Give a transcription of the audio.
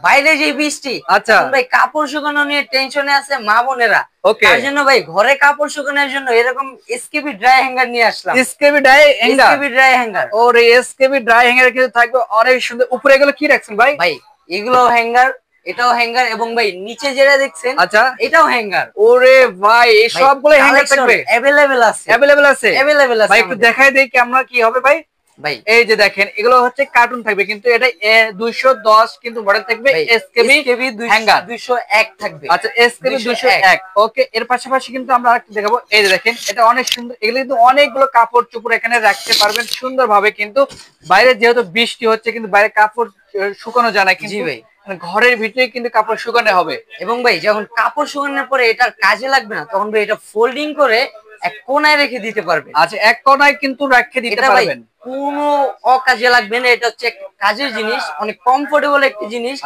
বাইরে যে বৃষ্টি, আচ্ছা এখন ভাই কাপড় শুকানো নিয়ে টেনশনে আছে মা বোনেরা। ওকে। তার জন্য ভাই ঘরে কাপড় শুকানোর জন্য এরকম এসকেবি ড্রাই হ্যাঙ্গার নিয়ে আসলাম। SKB dry hanger. SKB dry hanger. ওরে এসকেবি ড্রাই হ্যাঙ্গার কিন্তু থাকবে অনেক সুন্দর। উপরে এগুলো কি রাখছেন ভাই? ভাই এগুলো হ্যাঙ্গার, এটাও হ্যাঙ্গার, এবং ভাই নিচে যেটা দেখছেন আচ্ছা এটাও হ্যাঙ্গার। ওরে ভাই এই ভাই সবগুলো হ্যাঙ্গার কালেকশন থাকবে? अवेलेबल আছে, অ্যাভেলেবেল আছে? अवेलेबल আছে ভাই একটু আমাদের। দেখাই দেই আমরা কি হবে ভাই। ভাই এই যে দেখেন এগুলো হচ্ছে কার্টুন থাকবে, কিন্তু এটা 210 কিন্তু মডেল থাকবে এসকেবি এসকেবি হ্যাঙ্গার। 201 থাকবে। আচ্ছা এসকেবি 201 ওকে। এর পাশাপাশি কিন্তু আমরা আরেকটা দেখাবো। এই যে দেখেন এটা অনেক সুন্দর, এগুলো কিন্তু অনেকগুলো কাপড় চোপড় এখানে রাখতে পারবেন সুন্দরভাবে। কিন্তু বাইরে যেহেতু বৃষ্টি হচ্ছে কিন্তু বাইরে কাপড় শুকানো যায় না, জি কিন্তু ভাই। ঘরের ভিতরে কিন্তু কাপড় শুকানো হবে। এবং ভাই যখন কাপড় শুকানোর পরে এটার কাজে লাগবে না, তখন ভাই এটা ফোল্ডিং করে এক কোনায় রেখে দিতে পারবে। আচ্ছা এক কোনায় কিন্তু রেখে দিতে এটা ভাই পারবেন। কোনো অকাজে লাগবে না, এটা হচ্ছে একটা কাজের জিনিস, অনেক কমফোর্টেবল একটি জিনিস।